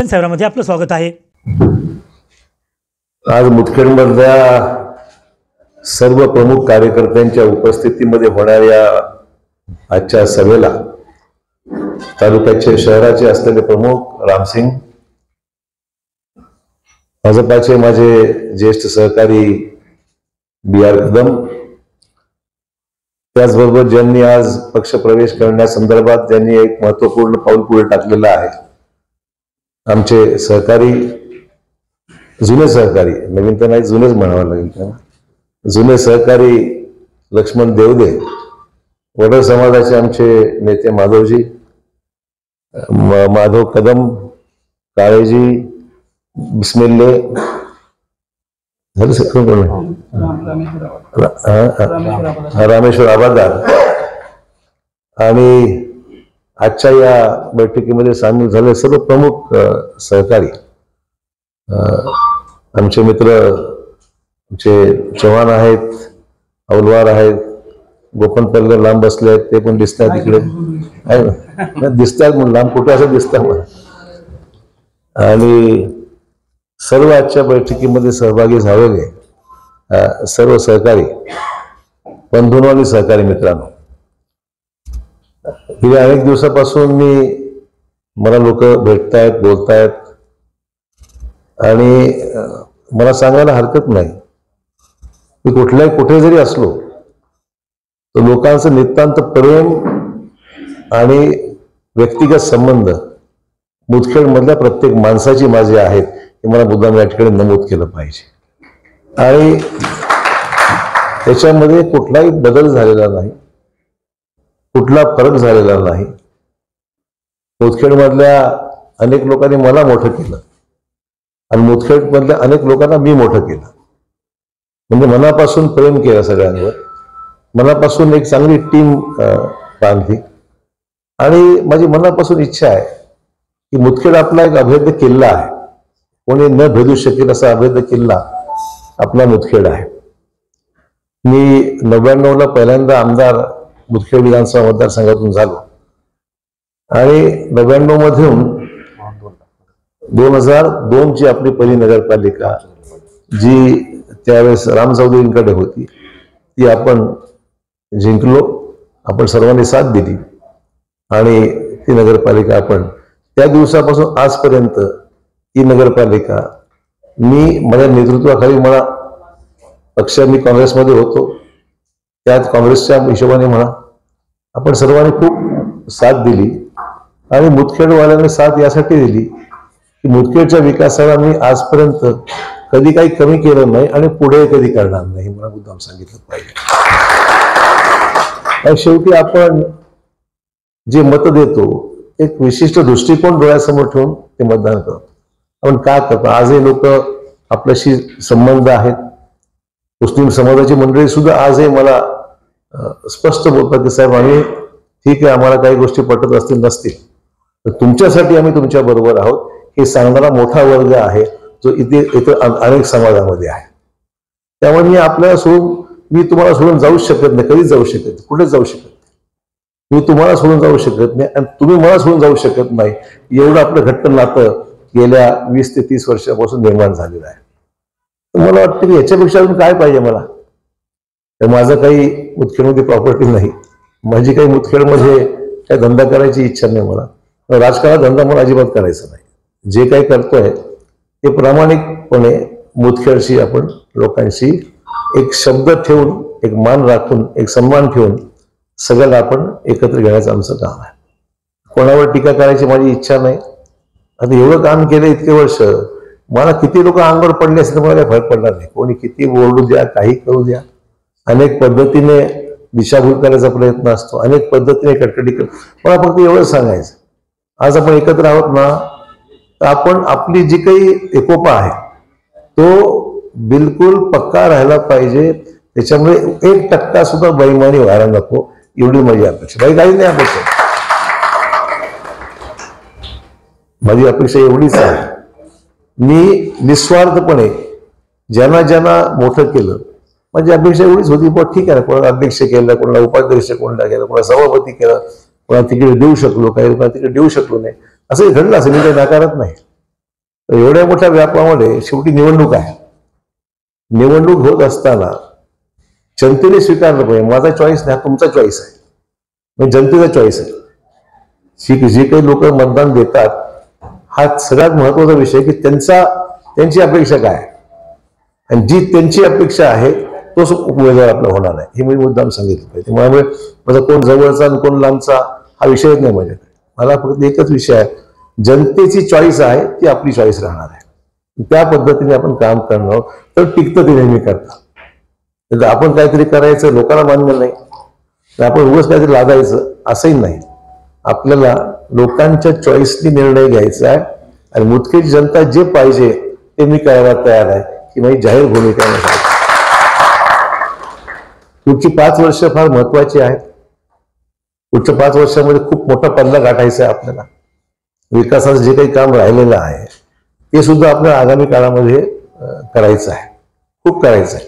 साहेबांमध्ये आपलं स्वागत आहे। आज मुदखेडमधल्या सर्व प्रमुख कार्यकर्त्यांच्या उपस्थितीमध्ये होणाऱ्या आजच्या सभेला तालुक्याचे शहराचे असलेले प्रमुख रामसिंग, भाजपाचे माझे ज्येष्ठ सहकारी BR कदम, त्याचबरोबर ज्यांनी आज पक्ष प्रवेश करण्यासंदर्भात ज्यांनी एक महत्वपूर्ण पाऊल पुढे टाकलेलं आहे, आमचे सहकारी, जुने सहकारी, नवीन तर नाही जुनेच म्हणावं लागेल त्यांना, जुने सहकारी लक्ष्मण देवदे, वडर समाजाचे आमचे नेते माधवजी, माधव कदम, काळेजी, बिस्मिल्ले, रामेश्वर आबादार आणि आजच्या या बैठकीमध्ये सामील झाले सर्व प्रमुख सहकारी, आमचे मित्र, आमचे चव्हाण आहेत, औलवार आहेत, गोपन पल्ले लांब बसले आहेत, ते पण दिसत आहेत इकडे, दिसत आहेत म्हणून लांब कुठे असं दिसतात मला, आणि सर्व आजच्या बैठकीमध्ये सहभागी झालेले सर्व सहकारी बंधूंनो आणि सहकारी मित्रांनो, गेल्या अनेक दिवसापासून मला लोक भेटतायत, बोलतायत, आणि मला सांगायला हरकत नाही की कुठे जरी असलो तर लोकांचं नितांत प्रेम आणि व्यक्तिगत संबंध मुदखेडमधल्या प्रत्येक माणसाची माझी आहेत, हे मला मुद्दाम या ठिकाणी नमूद केलं पाहिजे। आणि त्याच्यामध्ये कुठलाही बदल झालेला नाही, कुठला फरक झालेला नाही। मुदखेडमधल्या अनेक लोकांनी मला मोठं केलं आणि मुदखेडमधल्या अनेक लोकांना मी मोठं केलं, म्हणजे मनापासून प्रेम केलं सगळ्यांवर, मनापासून एक चांगली टीम बांधली, आणि माझी मनापासून इच्छा आहे की मुदखेड आपला एक अभेद्य किल्ला आहे, कोणी न भेदू शकेल असा अभेद्य किल्ला आपला मुदखेड आहे। मी 99ला पहिल्यांदा आमदार मुदखेड विधानसभा मतदारसंघातून झालो, आणि 99 मधून 2002ची आपली पहिली नगरपालिका जी त्यावेळेस राम चौधरींकडे होती ती आपण जिंकलो, आपण सर्वांनी साथ दिली, आणि ती नगरपालिका आपण त्या दिवसापासून आजपर्यंत ती नगरपालिका मी माझ्या नेतृत्वाखाली, मला पक्ष, मी काँग्रेसमध्ये होतो, त्यात काँग्रेसच्या हिशोबाने म्हणा आपण सर्वांनी खूप साथ दिली, आणि मुदखेडवाल्यांनी साथ यासाठी दिली की मुदखेडच्या विकासाला मी आजपर्यंत कधी काही कमी केलं नाही आणि पुढे कधी करणार नाही, मला मुद्दाम सांगितलं पाहिजे। आणि शेवटी आपण जे मत देतो एक विशिष्ट दृष्टिकोन डोळ्यासमोर ठेवून ते मतदान करतो। आपण काय करतो, आजही लोक आपल्याशी संबंध आहेत, मुस्लिम समाजाची मंडळी सुद्धा आजही मला स्पष्ट बोलतात की साहेब आम्ही ठीक आहे, आम्हाला काही गोष्टी पटत असतील नसतील तर तुमच्यासाठी आम्ही तुमच्या बरोबर आहोत, हे सांगणारा मोठा वर्ग आहे जो इथे अनेक समाजामध्ये आहे। त्यामुळे मी तुम्हाला सोडून जाऊ शकत नाही, कधीच जाऊ शकत नाही, कुठेच जाऊ शकत नाही, मी तुम्हाला सोडून जाऊ शकत नाही आणि तुम्ही मला सोडून जाऊ शकत नाही, एवढं आपलं घट्ट नातं गेल्या 20 ते 30 वर्षापासून निर्माण झालेलं आहे। तर मला वाटतं की याच्यापेक्षा अजून काय पाहिजे मला, तर माझं काही मुदखेडमध्ये प्रॉपर्टी नाही, माझी काही मुदखेडमध्ये काही धंदा करायची इच्छा नाही, मला राजकारणात धंदा मला अजिबात करायचा नाही, जे काही करतोय ते प्रामाणिकपणे मुदखेडशी, आपण लोकांशी एक शब्द ठेवून, एक मान राखून, एक सन्मान ठेवून सगळ्याला आपण एकत्र घेण्याचं आमचं काम आहे। कोणावर टीका करायची माझी इच्छा नाही। आता एवढं काम केलं इतके वर्ष, मला किती लोक अंगावर पडले असेल तर मला काही फरक पडणार नाही, कोणी किती ओरडू द्या, काही करू द्या, अनेक पद्धतीने दिशाभूल करायचा प्रयत्न असतो, अनेक पद्धतीने कटकटी कर, मला फक्त एवढंच सांगायचं, आज आपण एकत्र आहोत ना, तर आपण आपली जी काही एकोपा आहे तो बिलकुल पक्का राहायला पाहिजे, त्याच्यामुळे 1% सुद्धा बेईमानी व्हायला नको, एवढी माझी अपेक्षा, बाई काही नाही अपेक्षा, माझी अपेक्षा एवढीच आहे। मी निस्वार्थपणे ज्यांना मोठं केलं, माझी अपेक्षा एवढीच होती, पण ठीक आहे ना, कोणाला अध्यक्ष केलं, कोणाला उपाध्यक्ष कोणाला केलं, कोणाला सभापती केलं, कोणाला तिकीट देऊ शकलो, काही लोकांना तिकीट देऊ शकलो नाही, असंही घडलं असेल, मी काही नाकारत नाही, एवढ्या मोठ्या व्यापामध्ये शेवटी निवडणूक आहे. निवडणूक होत असताना जनतेने स्वीकारलं पाहिजे, माझा चॉईस नाही, तुमचा चॉईस आहे, म्हणजे जनतेचा चॉईस आहे. जे काही लोक मतदान देतात हा सगळ्यात महत्वाचा विषय की त्यांची अपेक्षा काय आहे, आणि जी त्यांची अपेक्षा आहे तोच उमेदवार आपला होणार आहे, हे मी मुद्दाम सांगितलं पाहिजे. त्यामुळे माझा कोण जवळचा आणि कोण लांबचा हा विषयच नाही माझ्याकडे. मला फक्त एकच विषय आहे, जनतेची चॉईस आहे ती आपली चॉईस राहणार आहे. त्या पद्धतीने आपण काम करणार तर टिकतं ते नेहमी करतात. आपण काहीतरी करायचं लोकांना मान्य नाही तर आपण उगाच काहीतरी लादायचं असंही नाही. आपल्याला लोकांच्या चॉईसनी निर्णय घ्यायचा आहे आणि मुदखेडची जनता जे पाहिजे ते मी करायला तयार आहे, की माझी जाहीर भूमिका आहे. पुढची 5 वर्ष फार महत्वाची आहेत. पुढच्या 5 वर्षामध्ये खूप मोठा पल्ला गाठायचा आहे आपल्याला. विकासाचं जे काही काम राहिलेलं आहे ते सुद्धा आपल्याला आगामी काळामध्ये करायचं आहे, खूप करायचं आहे.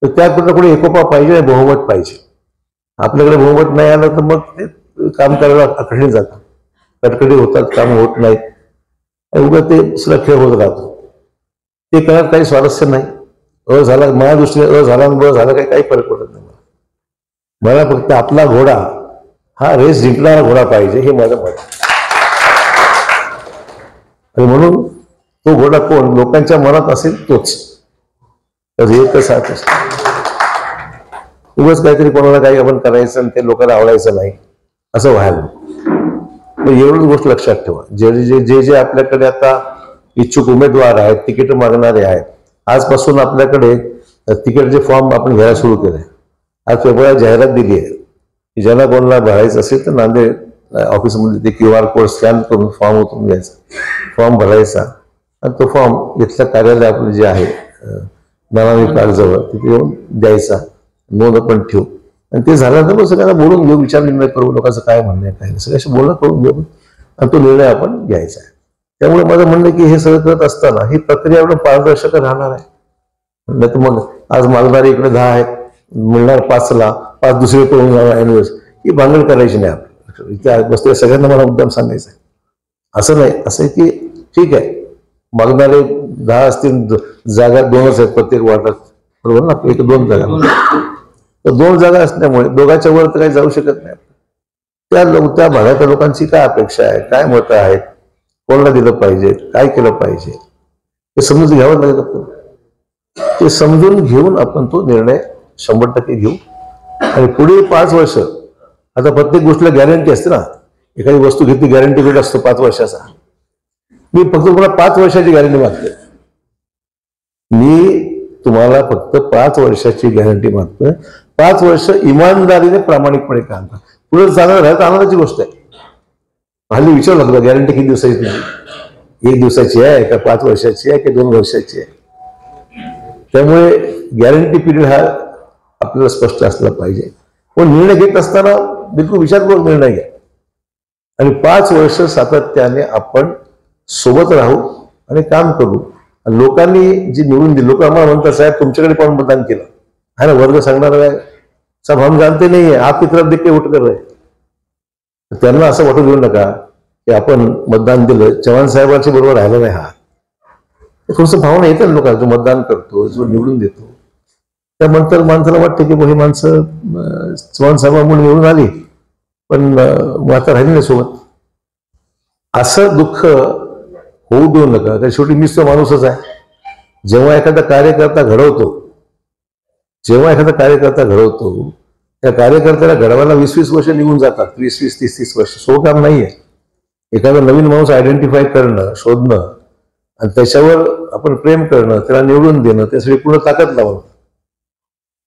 तर त्याकडे कुठे एकोपा पाहिजे, बहुमत पाहिजे. आपल्याकडे बहुमत नाही आलं तर मग ते काम करायला कठीण जातं, कटकटी होतात, काम होत नाहीत, उगाच ते दुसरा खेळ होत राहतो. ते करण्यात काही स्वारस्य नाही. झाला माझ्या दृष्टीने झाला ब झाला काही फरक पडत नाही. मला फक्त आपला घोडा हा रेस जिंकणारा घोडा पाहिजे, हे माझं मत आहे. आणि म्हणून तो घोडा कोण लोकांच्या मनात असेल तोच. तर हे कसं उगाच काहीतरी कोणाला काही आपण करायचं आणि ते लोकांना आवडायचं नाही असं व्हायला नको. एवढीच गोष्ट लक्षात ठेवा. जे जे आपल्याकडे आता इच्छुक उमेदवार आहेत, तिकीट मागणारे आहेत, आजपासून आपल्याकडे तिकीटचे फॉर्म आपण घ्यायला सुरू केले. आज पेपरात जाहिरात दिली आहे की ज्यांना कोणाला भरायचं असेल तर नांदेड ऑफिसमध्ये ते QR कोड स्कॅन करून फॉर्म उतरून घ्यायचा, फॉर्म भरायचा आणि तो फॉर्म इथल्या कार्यालय आपलं जे आहे नानावी पार्कजवळ तिथे येऊन द्यायचा, नोंद पण ठेवू. आणि ते झाल्यानंतर मग सगळ्यांना बोलून घेऊ, विचार निर्णय करू, लोकांचं काय म्हणणं आहे काय नाही सगळ्याशी बोलणं करून घेऊ आणि तो निर्णय आपण घ्यायचा आहे. त्यामुळे माझं म्हणणं की हे सगळं करत असताना ही प्रक्रिया एवढं पारदर्शक राहणार आहे. नाही तर मग आज मागणारे इकडे 10 आहेत, मिळणार 5ला 5 दुसरे करून इन्व्हेस्ट, ही भांडण करायची नाही. आपल्याला इथे बसलेल्या सगळ्यांना मला मुद्दाम सांगायचं आहे. असं नाही, असं आहे की ठीक आहे मागणारे 10 असतील, जागा 2च आहेत प्रत्येक वार्डात, बरोबर ना, 1-2 जागा. तर 2 जागा असल्यामुळे दोघांच्या वर तर काही जाऊ शकत नाही. त्या भागाच्या लोकांची काय अपेक्षा आहे, काय मतं आहेत, कोणाला दिलं पाहिजे, काय केलं पाहिजे हे समजून घ्यावं लागेल आपण. ते समजून घेऊन आपण तो निर्णय 100% घेऊ. आणि पुढील 5 वर्ष आता प्रत्येक गोष्टीला गॅरंटी असते ना. एखादी वस्तू घेतली गॅरंटी भेट असतो 5 वर्षाचा. मी फक्त तुम्हाला 5 वर्षाची गॅरंटी मागतोय. मी तुम्हाला फक्त 5 वर्षाची गॅरंटी मागतोय. 5 वर्ष इमानदारीने प्रामाणिकपणे काम करा. पुढे जाणार राहत आनंदाची गोष्ट आहे. हल्ली विचारू लागला गॅरंटी किती दिवसाची तुझी, 1 दिवसाची आहे का 5 वर्षाची आहे की 2 वर्षाची आहे. त्यामुळे गॅरंटी पिरियड हा आपल्याला स्पष्ट असला पाहिजे. पण निर्णय घेत असताना बिलकुल विचारपूर्वक निर्णय घ्या आणि 5 वर्ष सातत्याने आपण सोबत राहू आणि काम करू. लोकांनी जी निवडून दिली, लोक आम्हाला म्हणतात साहेब तुमच्याकडे पण मतदान केलं आहे ना, वर्ग सांगणार आहे साहेब हम जानते नाही आहे आप की तरफ देख के वोट कर रहे. त्यांना असं वाटू देऊ नका की आपण मतदान दिलं चव्हाण साहेबांच्या बरोबर राहिलं नाही. हा थोडंसं भावना येतं लोकांना, जो मतदान करतो जो निवडून देतो त्यानंतर माणसाला वाटतं की ही माणसं चव्हाण साहेबांमुळे निवडून आली पण आता राहिली नाही सोबत. असं दुःख होऊ देऊ नका, कारण शेवटी मीच तो माणूसच आहे. जेव्हा एखादा कार्यकर्ता घडवतो त्या कार्यकर्त्याला घडवायला 20-20 वर्ष निघून जातात. 20-20, 30-30 वर्ष सोपं काम नाहीये. एखादा नवीन माणूस आयडेंटिफाय करणं, शोधणं आणि त्याच्यावर आपण प्रेम करणं, त्याला निवडून देणं, त्यासाठी पूर्ण ताकद लावणं,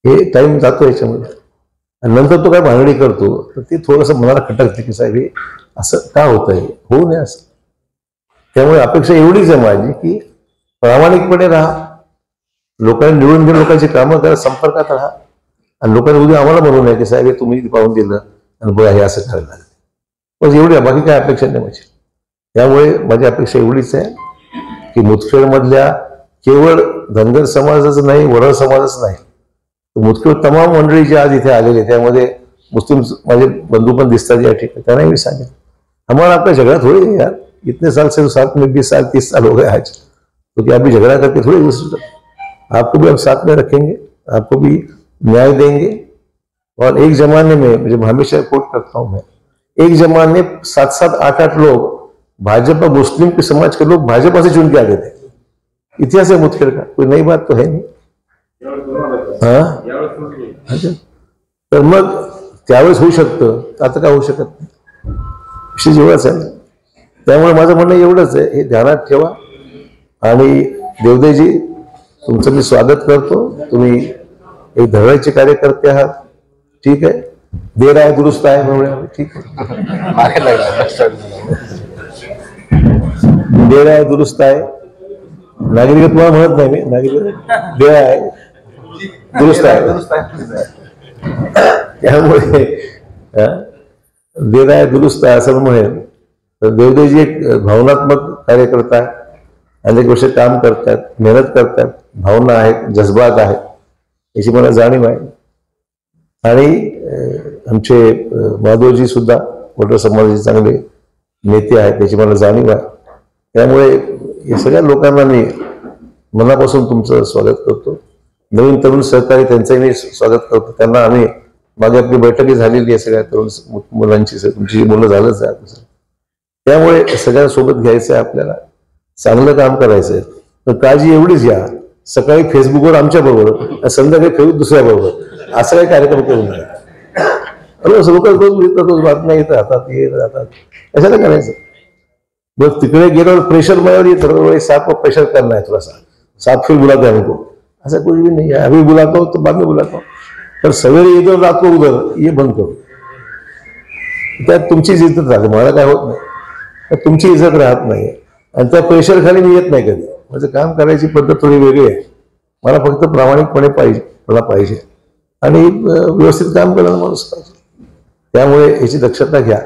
हे टाइम जातो याच्यामध्ये. आणि नंतर तो काय भांगडी करतो तर ते थोडंसं मनाला खटकते की साहेब हे असं का होतंय, होऊ नये असं. त्यामुळे अपेक्षा एवढीच आहे माझी की प्रामाणिकपणे राहा, लोकांनी निवडून घेऊन लोकांची कामं करा, संपर्कात राहा आणि लोकांनी उद्या आम्हाला म्हणू नये की साहेब हे तुम्ही पाहून दिलं आणि बघा हे असं करायला लागलं. बस एवढी आहे, बाकी काय अपेक्षा नाही माझी. त्यामुळे माझी अपेक्षा एवढीच आहे की मुदखेडमधल्या केवळ धनगर समाजाचं नाही, वरळ समाजाचं नाही, मुदखेड तमाम मंडळी जे आज इथे आलेले त्यामध्ये मुस्लिम माझे बंधू पण दिसतात या ठिकाणी. त्यांनाही मी सांगेन आम्हाला आपल्या झगडा थोडी यार, इतने साल से तो साथ में 20 साल 30 साल हो गए आज, तो क्या अभी झगड़ा करके थोड़ी आपको भी हम साथ में रखेंगे, आपको भी न्याय देंगे। और एक जमाने में, जब हमेशा कोट करता हूं मैं, एक जमाने 7-7 8-8 लोग भाजपा मुस्लिम के समाज के लोग भाजपा से चुन के आते थे। इतिहास है मुदखेड का, कोई नई बात तो है नहीं। अच्छा, तर मग त्यावेळेस होऊ शकतं, आता का होऊ शकत नाही, विषय जेवढाच आहे। त्यामुळे माझं म्हणणं एवढंच आहे, हे ध्यानात ठेवा। आणि देवदेजी, तुमचं मी स्वागत करतो, तुम्ही एक धडाईचे कार्यकर्ते आहात, ठीक आहे। देर आहे दुरुस्त आहे म्हणून ठीक आहे, देर आहे दुरुस्त आहे, नागरिकत्व म्हणत नाही मी, नागरिक देर आहे दुरुस्त आहे, त्यामुळे देर आहे दुरुस्त आहे असं म्हणेल। तर देवदेजी एक भावनात्मक कार्यकर्ता आहे, अनेक वर्ष काम करतात, मेहनत करतात, भावना आहेत, जज्बात आहेत, याची मला जाणीव आहे। आणि आमचे माधवजी सुद्धा वडर समाजाचे चांगले नेते आहेत, त्याची मला जाणीव आहे। त्यामुळे या सगळ्या लोकांना मी मनापासून तुमचं स्वागत करतो। नवीन तरुण सहकारी त्यांचंही मी स्वागत करतो, त्यांना आम्ही मागे आपली बैठकी झालेली आहे सगळ्या तरुण मुलांची, तुमची मुलं झालंच आहे, त्यामुळे सगळ्यांसोबत घ्यायचं आहे, आपल्याला चांगलं काम करायचं आहे। तर काळजी एवढीच घ्या, सकाळी फेसबुकवर आमच्या बरोबर, संध्याकाळी फेसबुक दुसऱ्या बरोबर, असा काही कार्यक्रम करू नये। लोक रोज बातम्या येत राहतात, कशाला करायचं? बस तिकडे गेल्यावर प्रेशर माझ्यावर येतं, साफ प्रेशर करना है, थोड़ा सा साफ फिर बुलाते हैं हमको, ऐसा कुछ भी नहीं है। अभी बुलाता हूँ तो बाद में बुलाता हूँ, पर सवेरे इधर रात को उधर, ये बंद करो। त्यात तुमची इज्जत राहते, मला काय होत नाही, तुमची इज्जत राहत नाही, आणि त्या प्रेशर खाली मी येत नाही कधी। माझं काम करायची पद्धत थोडी वेगळी आहे, मला फक्त प्रामाणिकपणे पाहिजे आणि व्यवस्थित काम करणारा माणूस पाहिजे। त्यामुळे याची दक्षता घ्या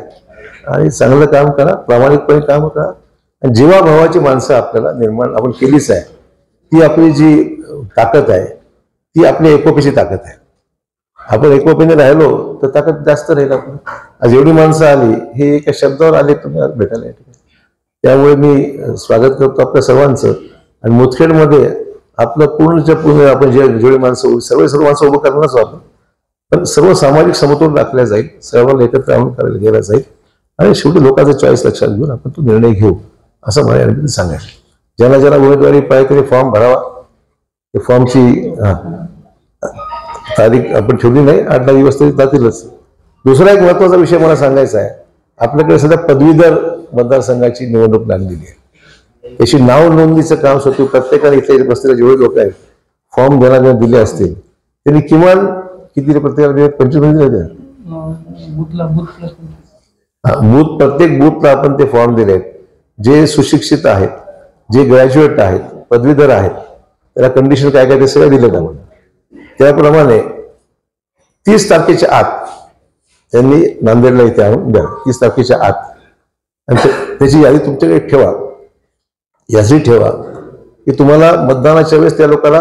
आणि चांगलं काम करा, प्रामाणिकपणे काम करा। आणि जीवाभावाची माणसं आपल्याला निर्माण आपण केलीच आहे, ती आपली जी ताकद आहे, ती आपली एकोपीची ताकद आहे। आपण एकोपीने राहिलो तर ताकद जास्त राहील आपण। आज एवढी माणसं आली, हे एका शब्दावर आले तुम्ही आज भेटायला, त्यामुळे मी स्वागत करतो आपल्या सर्वांचं। आणि मुदखेडमध्ये आपलं पूर्णच्या पूर्ण आपण जेवढी माणसं सर्व माणसं उभं करणारच आपण, पण सर्व सामाजिक समतोल राखल्या जाईल, सर्वांना एकत्र आणून करायला गेला जाईल, आणि शेवटी लोकांचा चॉईस लक्षात घेऊन आपण तो निर्णय घेऊ, असं मला यामध्ये सांगायचं। ज्यांना ज्यांना उमेदवारी पाहिजे तरी फॉर्म भरावा, ते फॉर्मची तारीख आपण ठेवली नाही, 8-10 दिवस तरी जातीलच। दुसरा एक महत्वाचा विषय मला सांगायचा आहे, आपल्याकडे सध्या पदवीधर मतदारसंघाची निवडणूक लागलेली आहे, त्याची नाव नोंदणीचं काम सुरू। प्रत्येकाने इथे बसलेले जेवढे लोक आहेत फॉर्म ज्यांना दिले असतील त्यांनी किमान किती प्रत्येकाला दिले? 25 दिले, बूथ प्रत्येक बूथला आपण ते फॉर्म दिले आहेत। जे सुशिक्षित आहेत, जे ग्रॅज्युएट आहेत, पदवीधर आहेत, त्याला कंडिशन काय काय ते सगळं दिलं आपण। त्याप्रमाणे 30 तारखेच्या आत त्यांनी नांदेडला इथे आणून द्या, 30 तारखेच्या आत, आणि त्याची यादी तुमच्याकडे ठेवा, यादी ठेवा की तुम्हाला मतदानाच्या वेळेस त्या लोकांना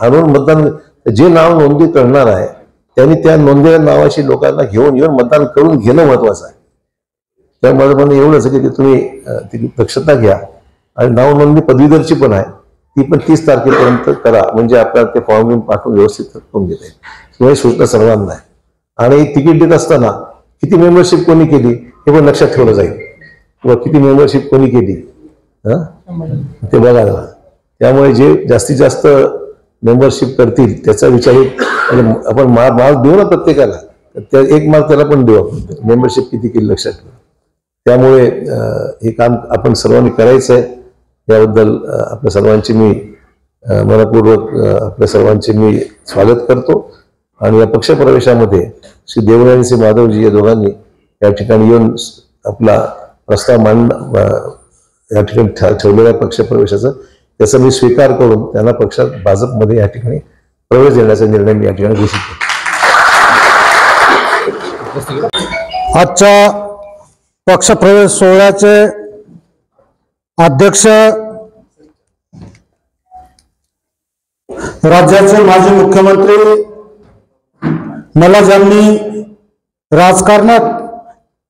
आणून मतदान, जे नाव नोंदणी करणार आहे त्यांनी त्या नोंदलेल्या नावाची लोकांना घेऊन येऊन मतदान करून घेणं महत्वाचं आहे। त्यामुळे माझं म्हणणं एवढंच की तुम्ही ती दक्षता घ्या, आणि नाव नोंदणी पदवीधरची पण आहे, ती पण 30 तारखेपर्यंत करा, म्हणजे आपल्याला ते फॉर्म घेऊन पाठवून व्यवस्थित करून घेता येईल, किंवा सूचना सर्वांना आहे। आणि तिकीट देत असताना किती मेंबरशिप कोणी केली हे पण लक्षात ठेवलं जाईल, किंवा किती मेंबरशिप कोणी केली ते बघायला। त्यामुळे जे जास्तीत जास्त मेंबरशिप करतील त्याचा विचार आपण मार्क देऊ ना प्रत्येकाला, त्या एक मार्क त्याला पण देऊ आपण, मेंबरशिप किती केली लक्षात ठेवा। त्यामुळे हे काम आपण सर्वांनी करायचं आहे। याबद्दल आपल्या सर्वांची मी मनपूर्वक आपल्या सर्वांचे मी स्वागत करतो। आणि या पक्षप्रवेशामध्ये श्री देवराय आणि श्री माधवजी या दोघांनी या ठिकाणी येऊन आपला प्रस्ताव या ठिकाणी ठेवलेल्या पक्षप्रवेशाचा त्याचा मी स्वीकार करून त्यांना पक्षात भाजपमध्ये या ठिकाणी प्रवेश देण्याचा निर्णय मी या ठिकाणी घोषित केला। आजच्या पक्षप्रवेश सोहळ्याचे अध्यक्ष राज्याचे माजी मुख्यमंत्री, मला ज्यांनी राजकारणात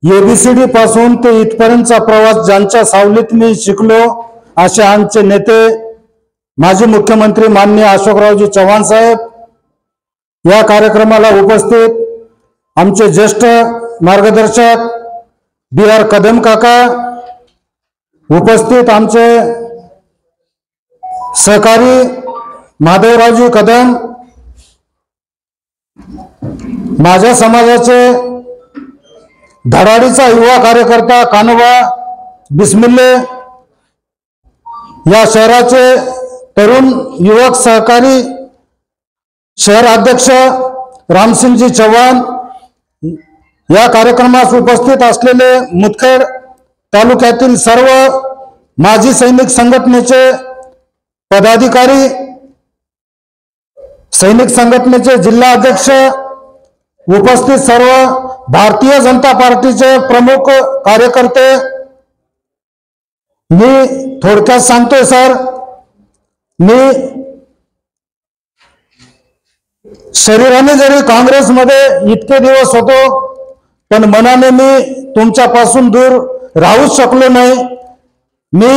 ABCD पासून ते इथपर्यंतचा प्रवास ज्यांच्या सावलीत मी शिकलो असे आमचे नेते माजी मुख्यमंत्री माननीय अशोकरावजी चव्हाण साहेब, या कार्यक्रमाला उपस्थित आमचे ज्येष्ठ मार्गदर्शक BR कदम काका, उपस्थित आमचे सहकारी माधवरावजी कदम, माझ्या समाजाचे धडाडीचा युवा कार्यकर्ता कान्होबा बिस्मिल्ले, या शहराचे तरुण युवक सहकारी शहर अध्यक्ष रामसिंगजी चव्हाण, या कार्यक्रमास उपस्थित असलेले मुदखेड तालुक्यातील सर्व माजी सैनिक संघटनेचे पदाधिकारी, सैनिक संघटनेचे जिल्हा अध्यक्ष, उपस्थित सर्व भारतीय जनता पार्टीचे प्रमुख कार्यकर्ते, मी थोडक्यात सांगतोय सर, मी शरीराने जरी काँग्रेसमध्ये इतके दिवस होतो, पण मनाने मी तुमच्यापासून दूर राहूच शकलो नाही. मी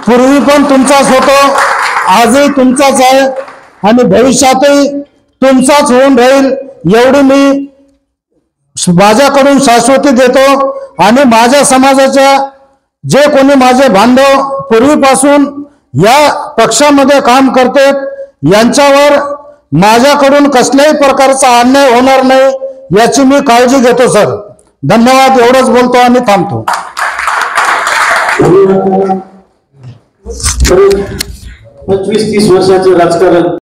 पूर्वी पण तुमचाच होतो, आजही तुमचाच आहे आणि भविष्यातही तुमचाच होऊन राहील, एवढी मी माझ्याकडून शाश्वती देतो. आणि माझ्या समाजाच्या जे कोणी माझे बांधव पूर्वीपासून या पक्षामध्ये काम करतात, यांच्यावर माझ्याकडून कसल्याही प्रकारचा अन्याय होणार नाही याची मी काळजी घेतो सर. धन्यवाद. एवढंच बोलतो आणि थांबतो. 25-30 वर्षाचं राजकारण